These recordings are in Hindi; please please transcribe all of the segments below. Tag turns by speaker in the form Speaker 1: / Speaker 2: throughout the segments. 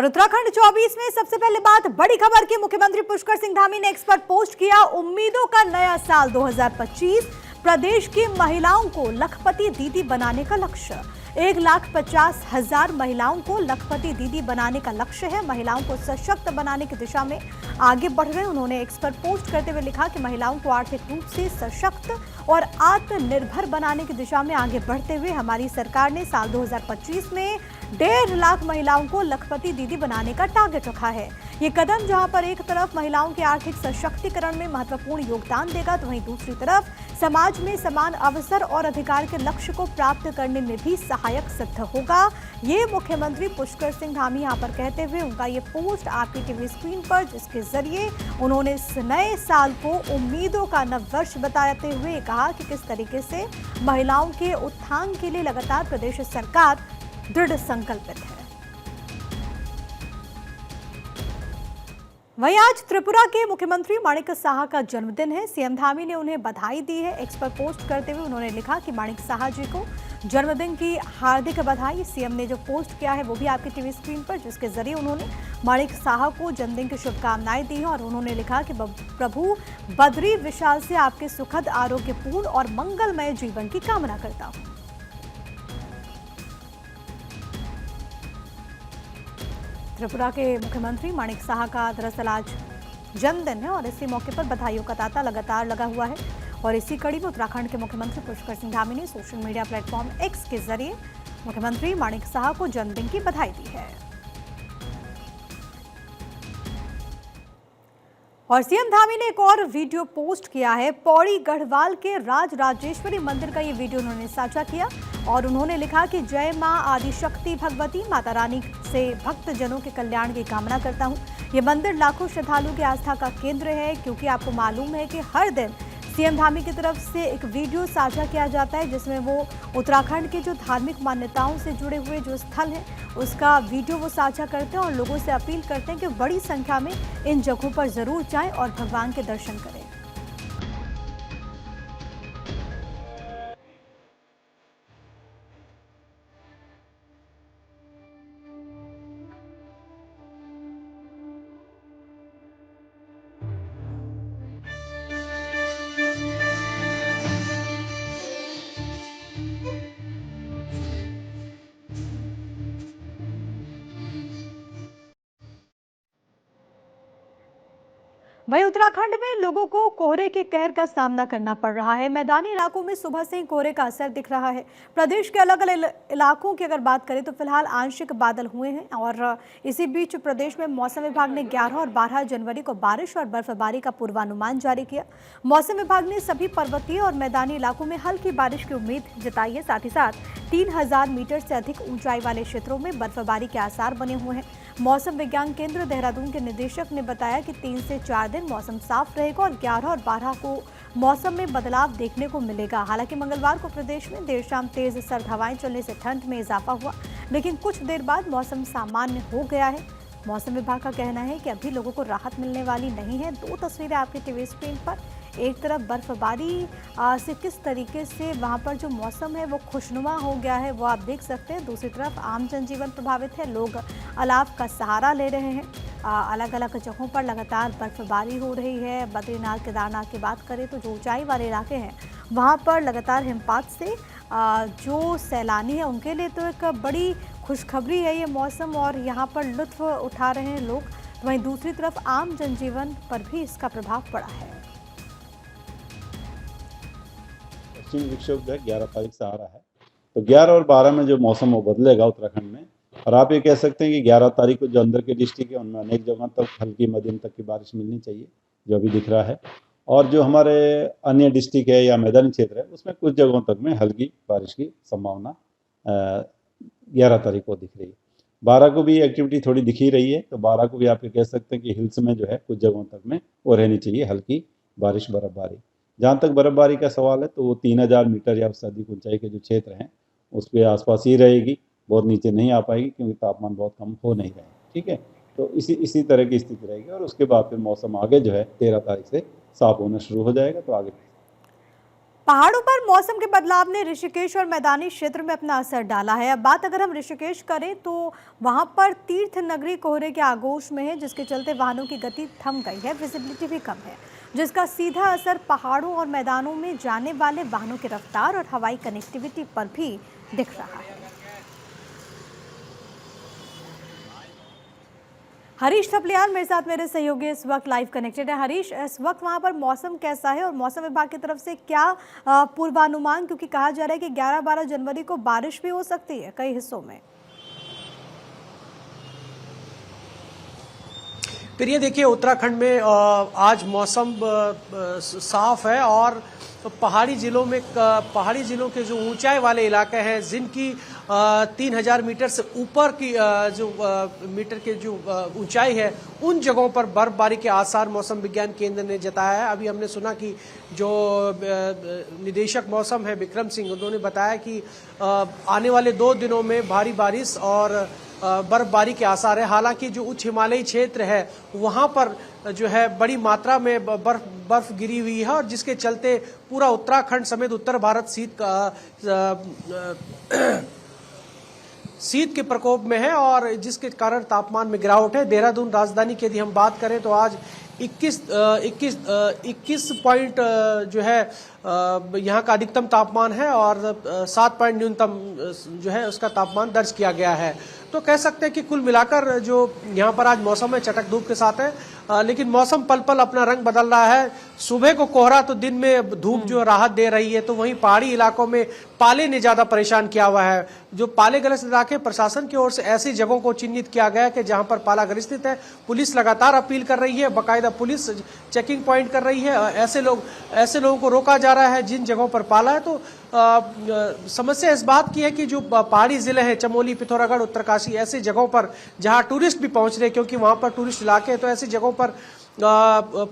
Speaker 1: और उत्तराखंड 24 में सबसे पहले बात बड़ी खबर की। मुख्यमंत्री पुष्कर सिंह धामी ने एक्स पर पोस्ट किया, उम्मीदों का नया साल 2025, प्रदेश की महिलाओं को लखपति दीदी बनाने का लक्ष्य। 1,50,000 महिलाओं को लखपति दीदी बनाने का लक्ष्य है। महिलाओं को सशक्त बनाने की दिशा में आगे बढ़ रहे। उन्होंने एक्स पर पोस्ट करते हुए लिखा कि महिलाओं को आर्थिक रूप से सशक्त और आत्मनिर्भर बनाने की दिशा में आगे बढ़ते हुए हमारी सरकार ने साल 2025 में 1.5 लाख महिलाओं को लखपति दीदी बनाने का टारगेट रखा है। ये कदम जहां पर एक तरफ महिलाओं के आर्थिक सशक्तिकरण में महत्वपूर्ण योगदान देगा, तो वहीं दूसरी तरफ समाज में समान अवसर और अधिकार के लक्ष्य को प्राप्त करने में भी सहायक सिद्ध होगा। ये मुख्यमंत्री पुष्कर सिंह धामी यहां पर कहते हुए उनका ये पोस्ट आपकी टीवी स्क्रीन पर, जिसके जरिए उन्होंने इस नए साल को उम्मीदों का नववर्ष बताते हुए कहा कि किस तरीके से महिलाओं के उत्थान के लिए लगातार प्रदेश सरकार दृढ़ संकल्पित है। वहीं आज त्रिपुरा के मुख्यमंत्री माणिक साहा का जन्मदिन है। सीएम धामी ने उन्हें बधाई दी है। एक्स पर पोस्ट करते हुए उन्होंने लिखा कि माणिक साहा जी को जन्मदिन की हार्दिक बधाई। सीएम ने जो पोस्ट किया है वो भी आपकी टीवी स्क्रीन पर, जिसके जरिए उन्होंने माणिक साहा को जन्मदिन की शुभकामनाएं दी हैं और उन्होंने लिखा कि प्रभु बद्री विशाल से आपके सुखद, आरोग्यपूर्ण और मंगलमय जीवन की कामना करता हूं। त्रिपुरा के मुख्यमंत्री माणिक साहा का दरअसल आज जन्मदिन है और इसी मौके पर बधाइयों का तांता लगातार लगा हुआ है। और इसी कड़ी में उत्तराखंड के मुख्यमंत्री पुष्कर सिंह धामी ने सोशल मीडिया प्लेटफॉर्म एक्स के जरिए मुख्यमंत्री माणिक साहा को जन्मदिन की बधाई दी है। और सीएम धामी ने एक और वीडियो पोस्ट किया है। पौड़ी गढ़वाल के राज राजेश्वरी मंदिर का ये वीडियो उन्होंने साझा किया और उन्होंने लिखा कि जय मां आदिशक्ति भगवती माता रानी से भक्तजनों के कल्याण की कामना करता हूं। ये मंदिर लाखों श्रद्धालुओं की आस्था का केंद्र है, क्योंकि आपको मालूम है कि हर दिन सीएम धामी की तरफ से एक वीडियो साझा किया जाता है, जिसमें वो उत्तराखंड के जो धार्मिक मान्यताओं से जुड़े हुए जो स्थल हैं उसका वीडियो वो साझा करते हैं और लोगों से अपील करते हैं कि बड़ी संख्या में इन जगहों पर जरूर जाएं और भगवान के दर्शन करें। वहीं उत्तराखंड में लोगों को कोहरे के कहर का सामना करना पड़ रहा है। मैदानी इलाकों में सुबह से ही कोहरे का असर दिख रहा है। प्रदेश के अलग अलग इलाकों की अगर बात करें तो फिलहाल आंशिक बादल हुए हैं और इसी बीच प्रदेश में मौसम विभाग ने 11 और 12 जनवरी को बारिश और बर्फबारी का पूर्वानुमान जारी किया। मौसम विभाग ने सभी पर्वतीय और मैदानी इलाकों में हल्की बारिश की उम्मीद जताई है। साथ ही साथ 3000 मीटर से अधिक ऊंचाई वाले क्षेत्रों में बर्फबारी के आसार बने हुए हैं। मौसम विज्ञान केंद्र देहरादून के निदेशक ने बताया कि 3 से 4 दिन मौसम साफ रहेगा और 11 और 12 को मौसम में बदलाव देखने को मिलेगा। हालांकि मंगलवार को प्रदेश में देर शाम तेज सर्द हवाएं चलने से ठंड में इजाफा हुआ, लेकिन कुछ देर बाद मौसम सामान्य हो गया है। मौसम विभाग का कहना है कि अभी लोगों को राहत मिलने वाली नहीं है। 2 तस्वीरें आपकी टीवी स्क्रीन पर, एक तरफ बर्फबारी से किस तरीके से वहां पर जो मौसम है वो खुशनुमा हो गया है वो आप देख सकते हैं। दूसरी तरफ आम जनजीवन प्रभावित है, लोग अलाव का सहारा ले रहे हैं। अलग अलग जगहों पर लगातार बर्फबारी हो रही है। बद्रीनाथ, केदारनाथ की बात करें तो जो ऊंचाई वाले इलाके हैं वहां पर लगातार हिमपात से जो सैलानी है उनके लिए तो एक बड़ी खुशखबरी है ये मौसम और यहाँ पर लुत्फ उठा रहे हैं लोग। वहीं दूसरी तरफ आम जनजीवन पर भी इसका प्रभाव पड़ा है।
Speaker 2: पश्चिमी विक्षोभ जो है 11 तारीख से आ रहा है, तो 11 और 12 में जो मौसम वो बदलेगा उत्तराखंड में। और आप ये कह सकते हैं कि 11 तारीख को जो अंदर के डिस्ट्रिक्ट है उनमें अनेक जगहों तक हल्की मध्यम तक की बारिश मिलनी चाहिए, जो अभी दिख रहा है। और जो हमारे अन्य डिस्ट्रिक्ट है या मैदानी क्षेत्र है उसमें कुछ जगहों तक में हल्की बारिश की संभावना 11 तारीख को दिख रही है। 12 को भी एक्टिविटी थोड़ी दिख ही रही है, तो 12 को भी आप ये कह सकते हैं कि हिल्स में जो है कुछ जगहों तक में वो रहनी चाहिए हल्की बारिश, बर्फबारी। जहाँ तक बर्फबारी का सवाल है तो वो 3000 मीटर या उससे अधिक ऊंचाई के जो क्षेत्र हैं उसके आसपास ही रहेगी, बहुत नीचे नहीं आ पाएगी, क्योंकि तापमान बहुत कम हो नहीं रहे। ठीक है, तो इसी तरह की स्थिति रहेगी और उसके बाद फिर मौसम आगे जो है 13 तारीख से साफ होना शुरू हो जाएगा। तो आगे
Speaker 1: पहाड़ों पर मौसम के बदलाव ने ऋषिकेश और मैदानी क्षेत्र में अपना असर डाला है। अब बात अगर हम ऋषिकेश करें तो वहां पर तीर्थ नगरी कोहरे के आगोश में है, जिसके चलते वाहनों की गति थम गई है, विजिबिलिटी भी कम है, जिसका सीधा असर पहाड़ों और मैदानों में जाने वाले वाहनों की रफ्तार और हवाई कनेक्टिविटी पर भी दिख रहा है। हरीश थपलियाल मेरे साथ, मेरे सहयोगी इस वक्त लाइव कनेक्टेड है। हरीश, इस वक्त वहां पर मौसम कैसा है और मौसम विभाग की तरफ से क्या पूर्वानुमान, क्योंकि कहा जा रहा है कि 11-12 जनवरी को बारिश भी हो सकती है कई हिस्सों में।
Speaker 3: प्रिय, देखिए उत्तराखंड में आज मौसम साफ है और पहाड़ी जिलों के जो ऊंचाई वाले इलाके हैं, जिनकी 3000 मीटर से ऊपर की मीटर की जो ऊंचाई है, उन जगहों पर बर्फबारी के आसार मौसम विज्ञान केंद्र ने जताया है। अभी हमने सुना कि जो निदेशक मौसम है विक्रम सिंह, उन्होंने बताया कि आने वाले 2 दिनों में भारी बारिश और बर्फबारी के आसार है। हालांकि जो उच्च हिमालयी क्षेत्र है वहां पर जो है बड़ी मात्रा में बर्फ गिरी हुई है और जिसके चलते पूरा उत्तराखंड समेत उत्तर भारत शीत के प्रकोप में है और जिसके कारण तापमान में गिरावट है। देहरादून राजधानी की यदि हम बात करें तो आज 21 पॉइंट जो है यहाँ का अधिकतम तापमान है और 7 पॉइंट न्यूनतम जो है उसका तापमान दर्ज किया गया है। तो कह सकते हैं कि कुल मिलाकर जो यहाँ पर आज मौसम है चटक धूप के साथ है, लेकिन मौसम पल पल अपना रंग बदल रहा है। सुबह को कोहरा तो दिन में धूप जो राहत दे रही है, तो वहीं पहाड़ी इलाकों में पाले ने ज्यादा परेशान किया हुआ है। जो पाले ग्रस्त इलाके, प्रशासन की ओर से ऐसी जगहों को चिन्हित किया गया है कि जहां पर पाला ग्रसित है, पुलिस लगातार अपील कर रही है, बाकायदा पुलिस चेकिंग पॉइंट कर रही है। ऐसे लोगों को रोका जा रहा है जिन जगहों पर पाला है। तो समस्या इस बात की है कि जो पहाड़ी जिले हैं, चमोली, पिथौरागढ़, उत्तरकाशी, ऐसी जगहों पर जहां टूरिस्ट भी पहुंच रहे हैं, क्योंकि वहां पर टूरिस्ट इलाके हैं, तो ऐसी जगहों पर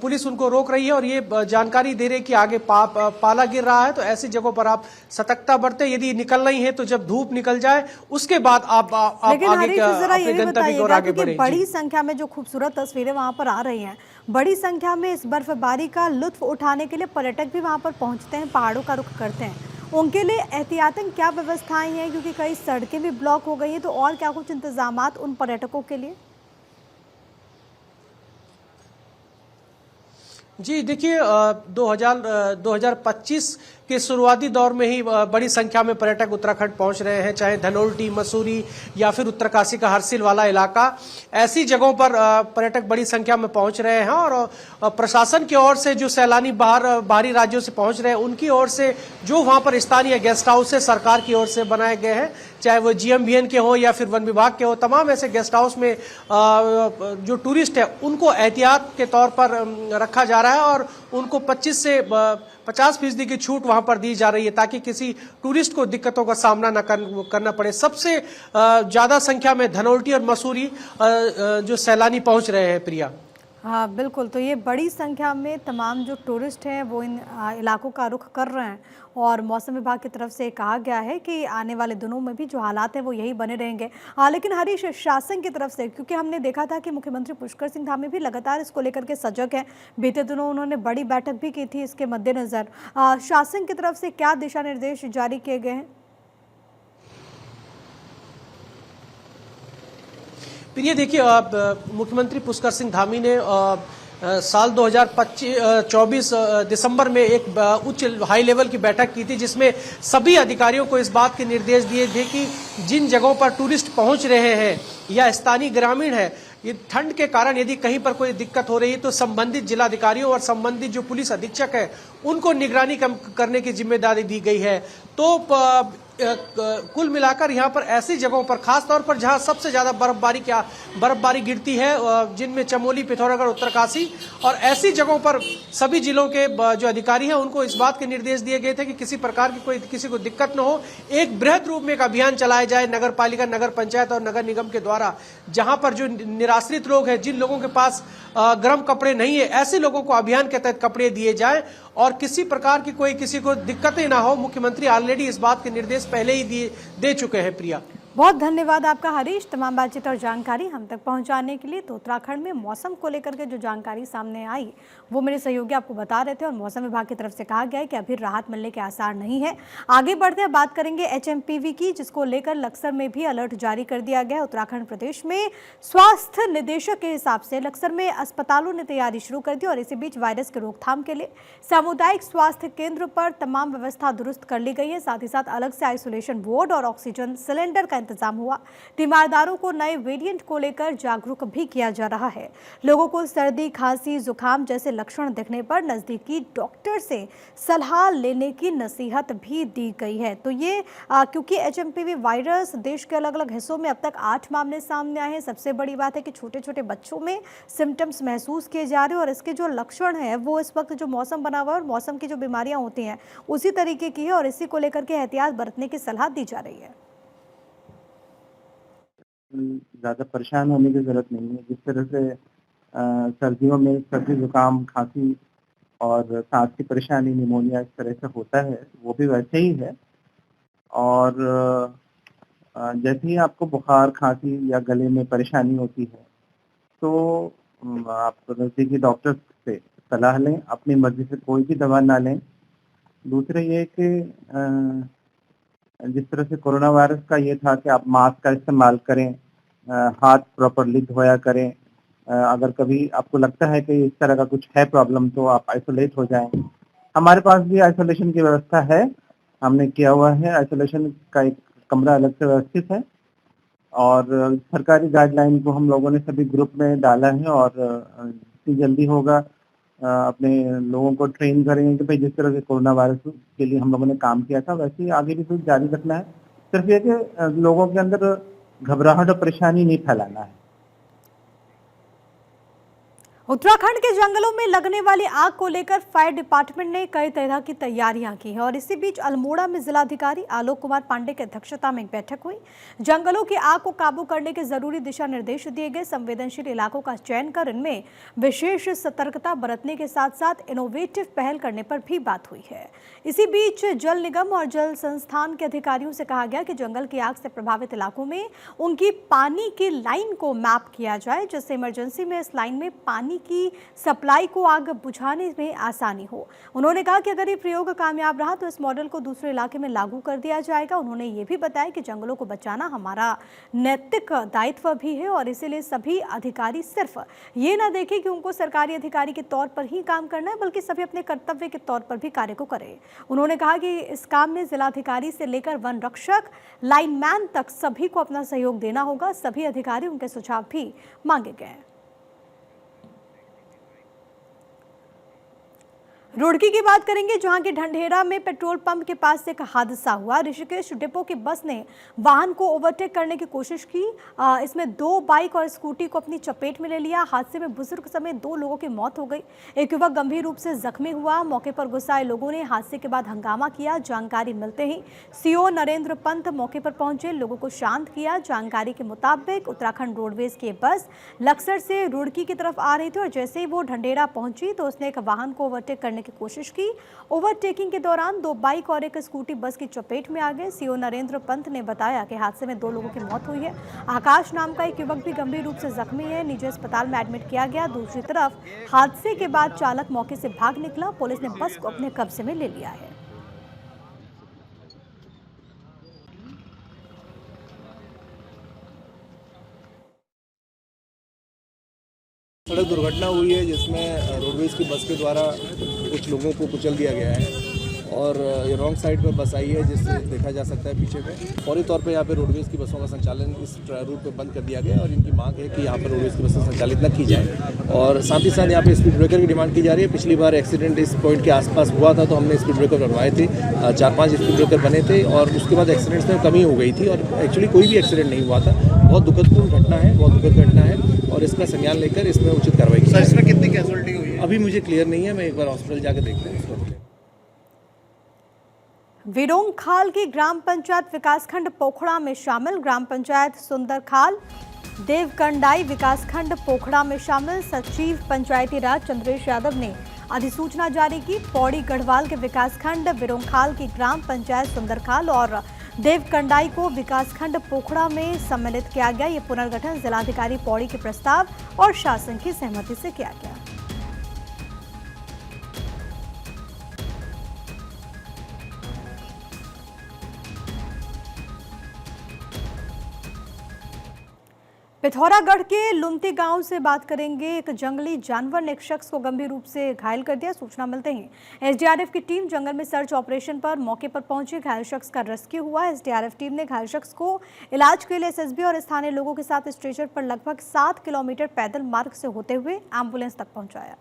Speaker 3: पुलिस उनको रोक रही है और ये जानकारी दे रही है कि आगे पाला गिर रहा है। तो ऐसी जगहों पर आप सतर्कता बरतें। यदि निकलना ही है तो जब धूप निकल जाए उसके बाद आप आगे अपने गंतव्य की ओर आगे बढ़ें।
Speaker 1: बड़ी संख्या में जो खूबसूरत तस्वीरें वहां पर आ रही हैं, बड़ी संख्या में इस बर्फबारी का लुत्फ उठाने के लिए पर्यटक भी वहां पर पहुंचते हैं, पहाड़ों का रुख करते हैं। उनके लिए एहतियातन क्या व्यवस्थाएं हैं, क्योंकि कई सड़कें भी ब्लॉक हो गई हैं, तो और क्या कुछ इंतजामात उन पर्यटकों के लिए?
Speaker 3: जी देखिए, 2025 के शुरुआती दौर में ही बड़ी संख्या में पर्यटक उत्तराखंड पहुंच रहे हैं, चाहे धनोल्टी, मसूरी या फिर उत्तरकाशी का हरसिल वाला इलाका। ऐसी जगहों पर पर्यटक बड़ी संख्या में पहुंच रहे हैं और प्रशासन की ओर से जो सैलानी बाहरी राज्यों से पहुंच रहे हैं, उनकी ओर से जो वहां पर स्थानीय गेस्ट हाउस है सरकार की ओर से बनाए गए हैं, चाहे वो GMBN के हो या फिर वन विभाग के हो, तमाम ऐसे गेस्ट हाउस में जो टूरिस्ट है उनको एहतियात के तौर पर रखा जा रहा है और उनको 25 से 50% की छूट वहां पर दी जा रही है, ताकि किसी टूरिस्ट को दिक्कतों का सामना न करना पड़े। सबसे ज्यादा संख्या में धनोल्टी और मसूरी जो सैलानी पहुंच रहे हैं। प्रिया,
Speaker 1: हाँ बिल्कुल, तो ये बड़ी संख्या में तमाम जो टूरिस्ट हैं वो इन इलाकों का रुख कर रहे हैं और मौसम विभाग की तरफ से कहा गया है कि आने वाले दिनों में भी जो हालात हैं वो यही बने रहेंगे। लेकिन हरीश, शासन की तरफ से, क्योंकि हमने देखा था कि मुख्यमंत्री पुष्कर सिंह धामी भी लगातार इसको लेकर के सजग हैं, बीते दिनों उन्होंने बड़ी बैठक भी की थी इसके मद्देनजर, शासन की तरफ से क्या दिशा निर्देश जारी किए गए हैं?
Speaker 3: प्रिय, देखिए मुख्यमंत्री पुष्कर सिंह धामी ने साल 2024 दिसंबर में एक उच्च हाई लेवल की बैठक की थी, जिसमें सभी अधिकारियों को इस बात के निर्देश दिए थे कि जिन जगहों पर टूरिस्ट पहुंच रहे हैं या स्थानीय ग्रामीण है, ये ठंड के कारण यदि कहीं पर कोई दिक्कत हो रही है तो संबंधित जिलाधिकारियों और संबंधित जो पुलिस अधीक्षक है उनको निगरानी करने की जिम्मेदारी दी गई है। तो कुल मिलाकर यहाँ पर ऐसी जगहों पर, खास तौर पर जहाँ सबसे ज्यादा बर्फबारी गिरती है, जिनमें चमोली, पिथौरागढ़, उत्तरकाशी, और ऐसी जगहों पर सभी जिलों के जो अधिकारी हैं उनको इस बात के निर्देश दिए गए थे कि किसी प्रकार की किसी को दिक्कत न हो। एक बृहद रूप में एक अभियान चलाया जाए नगर पालिका, नगर पंचायत और नगर निगम के द्वारा, जहां पर जो निराश्रित लोग हैं, जिन लोगों के पास गर्म कपड़े नहीं है, ऐसे लोगों को अभियान के तहत कपड़े दिए जाएं और किसी प्रकार की किसी को दिक्कतें ना हो। मुख्यमंत्री ऑलरेडी इस बात के निर्देश पहले ही दे चुके हैं। प्रिया,
Speaker 1: बहुत धन्यवाद आपका हरीश, तमाम बातचीत और जानकारी हम तक पहुंचाने के लिए। तो उत्तराखंड में मौसम को लेकर के जो जानकारी सामने आई वो मेरे सहयोगी आपको बता रहे थे और मौसम विभाग की तरफ से कहा गया है कि अभी राहत मिलने के आसार नहीं है। आगे बढ़ते हैं, बात करेंगे HMPV की, जिसको लेकर लक्सर में भी अलर्ट जारी कर दिया गया है। उत्तराखंड प्रदेश में स्वास्थ्य निदेशक के हिसाब से लक्सर में अस्पतालों ने तैयारी शुरू कर दी और इसी बीच वायरस की रोकथाम के लिए सामुदायिक स्वास्थ्य केंद्र पर तमाम व्यवस्था दुरुस्त कर ली गई है। साथ ही साथ अलग से आइसोलेशन वार्ड और ऑक्सीजन सिलेंडर का इंतजाम हुआ। तीमारदारों को नए वेरिएंट को लेकर जागरूक भी किया जा रहा है। लोगों को सर्दी, खांसी, जुकाम जैसे लक्षण दिखने पर नजदीकी डॉक्टर से सलाह लेने की नसीहत भी दी गई है। तो ये क्योंकि HMPV वायरस देश के अलग अलग हिस्सों में अब तक 8 मामले सामने आए हैं। सबसे बड़ी बात है कि छोटे छोटे बच्चों में सिम्टम्स महसूस किए जा रहे हैं और इसके जो लक्षण है वो इस वक्त जो मौसम बना हुआ है और मौसम की जो बीमारियां होती हैं उसी तरीके की है और इसी को लेकर के एहतियात बरतने की सलाह दी जा रही है।
Speaker 4: ज़्यादा परेशान होने की ज़रूरत नहीं है। जिस तरह से सर्दियों में सर्दी, जुकाम, खांसी और सांस की परेशानी, निमोनिया इस तरह से होता है, वो भी वैसे ही है। और जैसे ही आपको बुखार, खांसी या गले में परेशानी होती है तो आप नज़दीकी डॉक्टर से सलाह लें, अपनी मर्जी से कोई भी दवा ना लें। दूसरा ये कि जिस तरह से कोरोना वायरस का ये था कि आप मास्क का इस्तेमाल करें, हाथ प्रॉपरली धोया करें। अगर कभी आपको लगता है कि इस तरह का कुछ है प्रॉब्लम तो आप आइसोलेट हो जाएं। हमारे पास भी आइसोलेशन की व्यवस्था है, हमने किया हुआ है। आइसोलेशन का एक कमरा अलग से व्यवस्थित है और सरकारी गाइडलाइन को हम लोगों ने सभी ग्रुप में डाला है और जितनी जल्दी होगा अपने लोगों को ट्रेन करेंगे कि भाई जिस तरह से कोरोना वायरस के लिए हम लोगों ने काम किया था वैसे ही आगे भी कुछ जारी रखना है। सिर्फ ये कि लोगों के अंदर घबराहट और परेशानी नहीं फैलाना है।
Speaker 1: उत्तराखंड के जंगलों में लगने वाली आग को लेकर फायर डिपार्टमेंट ने कई तरह की तैयारियां की हैं और इसी बीच अल्मोड़ा में जिलाधिकारी आलोक कुमार पांडे की अध्यक्षता में एक बैठक हुई। जंगलों की आग को काबू करने के जरूरी दिशा निर्देश दिए गए। संवेदनशील इलाकों का चयन कर इनमें विशेष सतर्कता बरतने के साथ साथ इनोवेटिव पहल करने पर भी बात हुई है। इसी बीच जल निगम और जल संस्थान के अधिकारियों से कहा गया कि जंगल की आग से प्रभावित इलाकों में उनकी पानी की लाइन को मैप किया जाए, जिससे इमरजेंसी में इस लाइन में पानी की सप्लाई को आग बुझाने में आसानी हो। उन्होंने कहा कि अगर ये प्रयोग कामयाब रहा तो इस मॉडल को दूसरे इलाके में लागू कर दिया जाएगा। उन्होंने ये भी बताया कि जंगलों को बचाना हमारा नैतिक दायित्व भी है और इसीलिए सभी अधिकारी सिर्फ ये ना देखें कि उनको सरकारी अधिकारी के तौर पर ही काम करना है, बल्कि सभी अपने कर्तव्य के तौर पर भी कार्य को करें। उन्होंने कहा कि इस काम में जिलाधिकारी से लेकर वन रक्षक, लाइनमैन तक सभी को अपना सहयोग देना होगा। सभी अधिकारी उनके सुझाव भी मांगे गए हैं। रुड़की की बात करेंगे, जहां के ढंढेरा में पेट्रोल पंप के पास एक हादसा हुआ। ऋषिकेश डिपो की बस ने वाहन को ओवरटेक करने की कोशिश की। इसमें 2 बाइक और स्कूटी को अपनी चपेट में ले लिया। हादसे में बुजुर्ग समेत 2 लोगों की मौत हो गई। एक युवक गंभीर रूप से जख्मी हुआ। मौके पर गुस्साए लोगों ने हादसे के बाद हंगामा किया। जानकारी मिलते ही CO नरेंद्र पंत मौके पर पहुंचे, लोगों को शांत किया। जानकारी के मुताबिक उत्तराखंड रोडवेज की बस लक्सर से रुड़की की तरफ आ रही थी और जैसे ही वो ढंढेरा पहुंची तो उसने एक वाहन को ओवरटेक करने की कोशिश की। ओवरटेकिंग के दौरान 2 बाइक और एक स्कूटी बस की चपेट में आ गए। CO नरेंद्र पंत ने बताया कि हादसे में 2 लोगों की मौत हुई है। आकाश नाम का एक युवक भी गंभीर रूप से जख्मी है, निजी अस्पताल में एडमिट किया गया। दूसरी तरफ हादसे के बाद चालक मौके से भाग निकला। पुलिस ने बस को अपने कब्जे में ले लिया है।
Speaker 5: सड़क दुर्घटना हुई है जिसमें रोडवेज की बस के द्वारा कुछ लोगों को कुचल दिया गया है और ये रॉन्ग साइड पर बस आई है, जिससे देखा जा सकता है पीछे में। फौरी तौर पे यहाँ पे रोडवेज की बसों का संचालन इस रूट पे बंद कर दिया गया और इनकी मांग है कि यहाँ पर रोडवेज की बसें संचालित न की जाए और साथ ही साथ यहाँ पे स्पीड ब्रेकर की डिमांड की जा रही है। पिछली बार एक्सीडेंट इस पॉइंट के आसपास हुआ था तो हमने स्पीड ब्रेकर बनवाए थे, 4-5 स्पीड ब्रेकर बने थे और उसके बाद एक्सीडेंट्स में कमी हो गई थी और एक्चुअली कोई भी एक्सीडेंट नहीं हुआ था। बहुत दुखदपूर्ण घटना है, बहुत दुखद घटना है और इसका संज्ञान लेकर इसमें उचित कार्रवाई की।
Speaker 6: इसमें कितनी कैजुअलिटी हुई है
Speaker 5: अभी मुझे क्लियर नहीं है, मैं एक बार हॉस्पिटल जाकर देखते हैं।
Speaker 1: विरोंगखाल की ग्राम पंचायत विकासखंड पोखड़ा में शामिल। ग्राम पंचायत सुंदरखाल देवकंडाई विकासखंड पोखड़ा में शामिल सचिव पंचायती राज चंद्रेश यादव ने अधिसूचना जारी की। पौड़ी गढ़वाल के विकासखंड विरोंगखाल की ग्राम पंचायत सुंदरखाल और देवकंडाई को विकासखंड पोखड़ा में सम्मिलित किया गया। ये पुनर्गठन जिलाधिकारी पौड़ी के प्रस्ताव और शासन की सहमति से किया गया। पिथौरागढ़ के लुमती गांव से बात करेंगे। एक जंगली जानवर ने एक शख्स को गंभीर रूप से घायल कर दिया। सूचना मिलते ही एसडीआरएफ की टीम जंगल में सर्च ऑपरेशन पर मौके पर पहुंची। घायल शख्स का रेस्क्यू हुआ। एसडीआरएफ टीम ने घायल शख्स को इलाज के लिए एसएसबी और स्थानीय लोगों के साथ स्ट्रेचर पर लगभग 7 किलोमीटर पैदल मार्ग से होते हुए एम्बुलेंस तक पहुंचाया।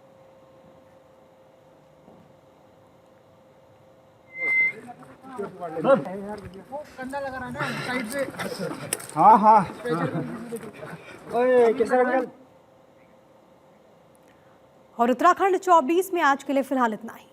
Speaker 1: और उत्तराखंड 24 में आज के लिए फिलहाल इतना ही।